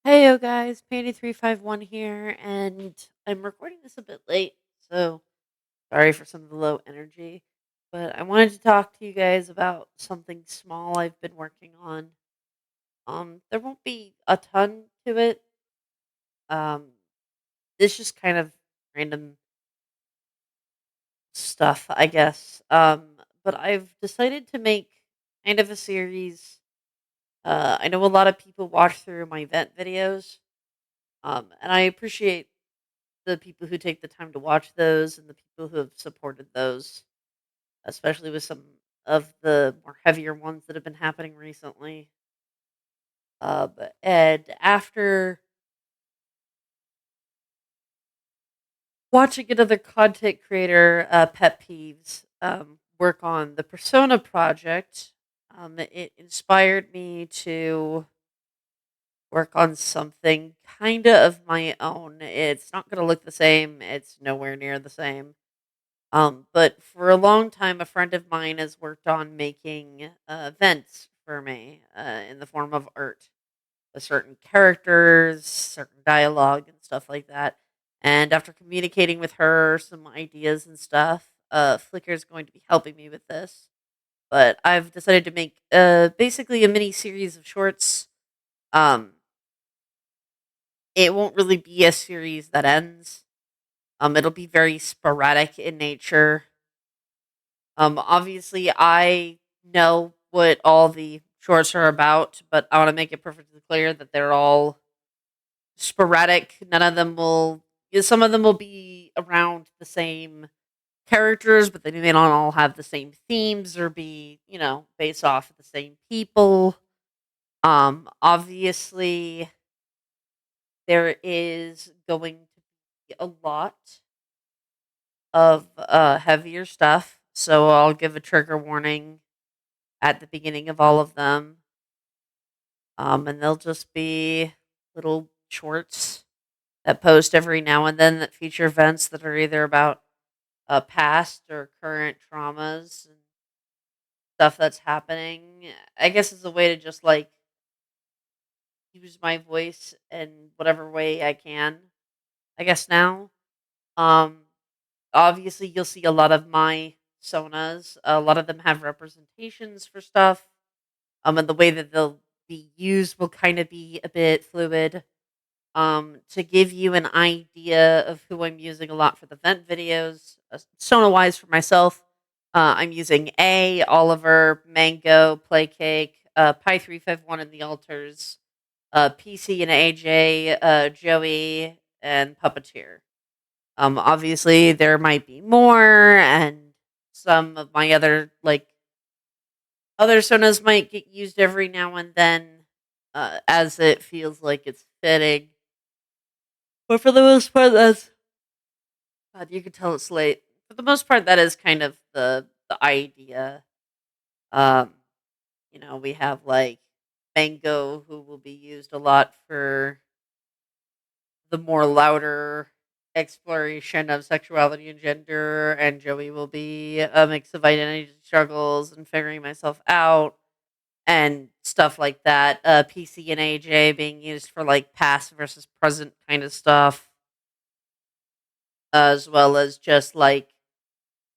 Hey yo guys, Pandy351 here, and I'm recording this a bit late, so sorry for some of the low energy. But I wanted to talk to you guys about something small I've been working on. There won't be a ton to it. Um, it's just kind of random stuff, I guess. But I've decided to make kind of a series. I know a lot of people watch through my vent videos, and I appreciate the people who take the time to watch those and the people who have supported those, especially with some of the more heavier ones that have been happening recently. And after watching another content creator, Pet Peeves, work on the Persona project, it inspired me to work on something kind of my own. It's not going to look the same, it's nowhere near the same. But for a long time, a friend of mine has worked on making events for me in the form of art, with certain characters, certain dialogue, and stuff like that. And after communicating with her some ideas and stuff, Flickr is going to be helping me with this. But I've decided to make basically a mini series of shorts. Um, it won't really be a series that ends. It'll be very sporadic in nature. Obviously, I know what all the shorts are about, but I want to make it perfectly clear that they're all sporadic. None of them will. Some of them will be around the same characters, but they may not all have the same themes or be, based off of the same people. Obviously, there is going to be a lot of heavier stuff, so I'll give a trigger warning at the beginning of all of them. And they'll just be little shorts that post every now and then that feature events that are either about past or current traumas and stuff that's happening. I guess it's a way to just like use my voice in whatever way I can. I guess now. Um, Obviously, you'll see a lot of my sonas. A lot of them have representations for stuff. And the way that they'll be used will kind of be a bit fluid. To give you an idea of who I'm using a lot for the vent videos, Sona wise for myself, I'm using A, Oliver, Mango, Playcake, Pi351 in the altars, PC and AJ, Joey, and Puppeteer. Obviously there might be more, and some of my other sonas might get used every now and then, as it feels like it's fitting. But for the most part, that's God. You can tell it's late. For the most part, that is kind of the idea. Um, we have like Mango, who will be used a lot for the more louder exploration of sexuality and gender, and Joey will be a mix of identity struggles and figuring myself out and stuff like that. PC and AJ being used for like past versus present kind of stuff, as well as just like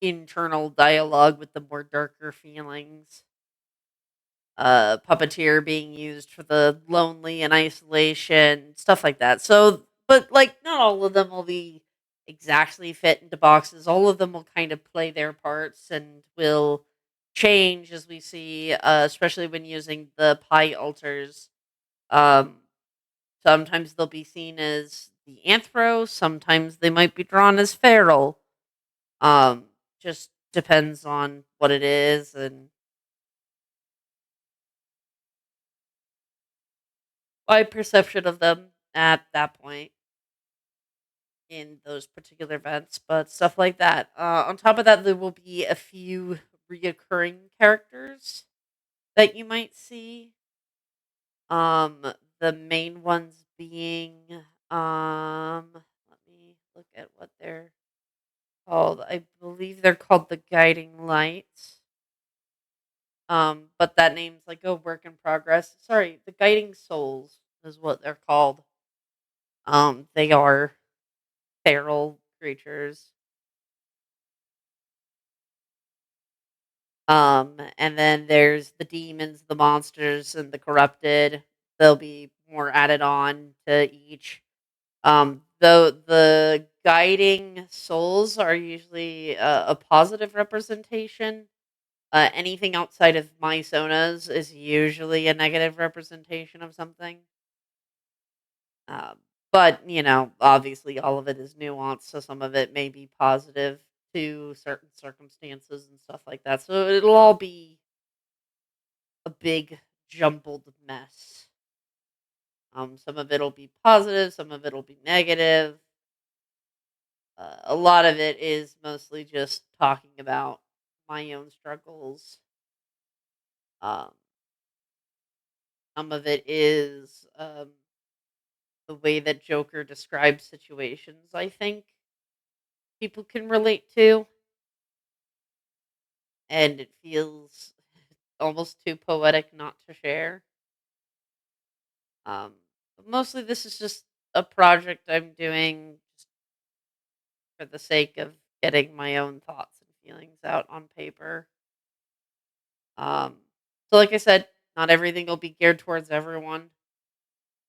internal dialogue with the more darker feelings. Puppeteer being used for the lonely and isolation, stuff like that. So, but like, not all of them will be exactly fit into boxes. All of them will kind of play their parts and will change as we see, especially when using the pie altars. Um, Sometimes they'll be seen as the anthro, sometimes they might be drawn as feral. Um, just depends on what it is and my perception of them at that point in those particular events, but stuff like that. On top of that, there will be a few reoccurring characters that you might see. The main ones being, let me look at what they're called. I believe they're called the Guiding Lights. But that name's like a work in progress. Sorry, the Guiding Souls is what they're called. They are feral creatures. And then there's the demons, the monsters, and the corrupted. There'll be more added on to each. Though the guiding souls are usually a positive representation. Anything outside of my sonas is usually a negative representation of something. Um, but obviously, all of it is nuanced, so some of it may be positive to certain circumstances and stuff like that. So it'll all be a big jumbled mess. Some of it'll be positive, some of it'll be negative. A lot of it is mostly just talking about my own struggles. Um, some of it is the way that Joker describes situations. I think people can relate to, and it feels almost too poetic not to share. But mostly, this is just a project I'm doing just for the sake of getting my own thoughts and feelings out on paper. Um, so, like I said, not everything will be geared towards everyone.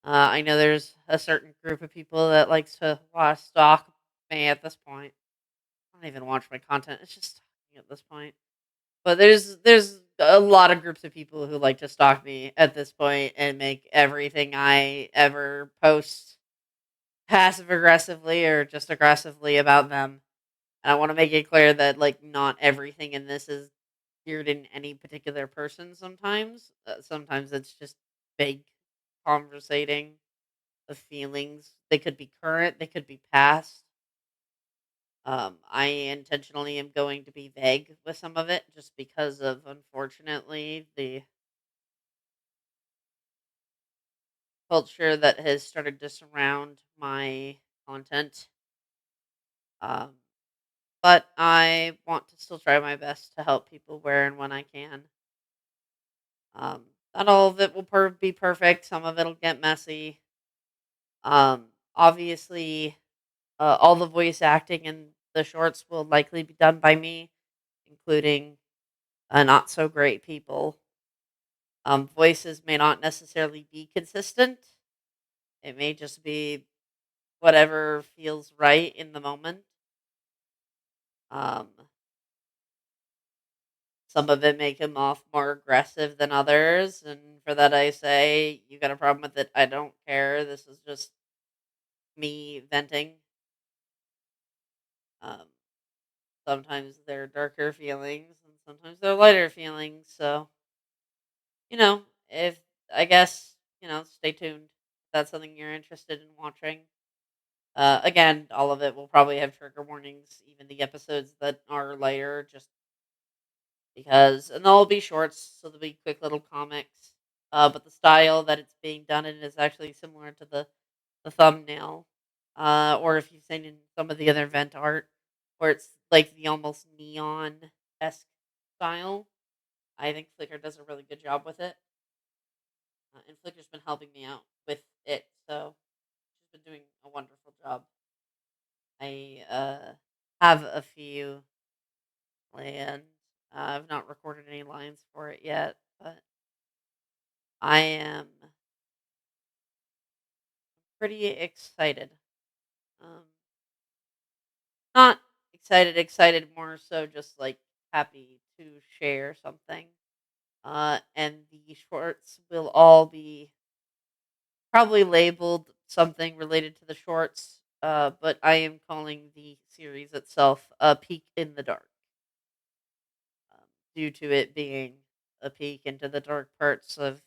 I know there's a certain group of people that likes to watch stalk me at this point. I don't even watch my content; it's just stalking at this point. But there's a lot of groups of people who like to stalk me at this point and make everything I ever post passive aggressively or just aggressively about them. And I want to make it clear that like not everything in this is geared in any particular person. Sometimes it's just vague conversating of feelings. They could be current, they could be past. I intentionally am going to be vague with some of it just because of, unfortunately, the culture that has started to surround my content. Um, but I want to still try my best to help people where and when I can. Um, Not all of it will be perfect. Some of it'll get messy. Obviously, all the voice acting in the shorts will likely be done by me, including not so great people. Voices may not necessarily be consistent. It may just be whatever feels right in the moment. Um, some of it may come off more aggressive than others, and for that I say, you got a problem with it. I don't care. This is just me venting. Um, Sometimes they're darker feelings, and sometimes they're lighter feelings. So if I guess stay tuned. If that's something you're interested in watching. Again, all of it will probably have trigger warnings, even the episodes that are lighter, just because, and they'll be shorts, so they'll be quick little comics. But the style that it's being done in is actually similar to the thumbnail, or if you've seen in some of the other vent art, where it's like the almost neon esque style. I think Flickr does a really good job with it, and Flickr's been helping me out with it, so she's been doing a wonderful job. I have a few planned. I've not recorded any lines for it yet, but I am pretty excited. Um, Not excited, excited, more so just like happy to share something. And the shorts will all be probably labeled something related to the shorts. But I am calling the series itself a peek in the dark. um, Due to it being a peek into the dark parts of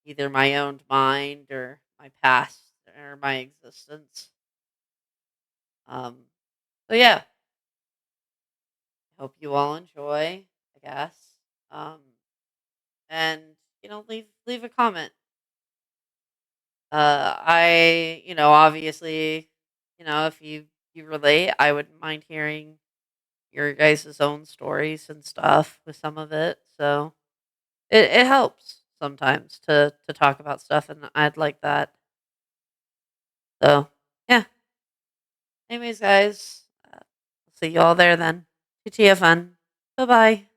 either my own mind or my past or my existence. Um, so yeah, hope you all enjoy. I guess, um, and leave a comment. Obviously, if you relate, I wouldn't mind hearing your guys' own stories and stuff with some of it. So it helps sometimes to talk about stuff, and I'd like that. So, yeah. Anyways, guys, see you all there then. TTFN. Bye bye.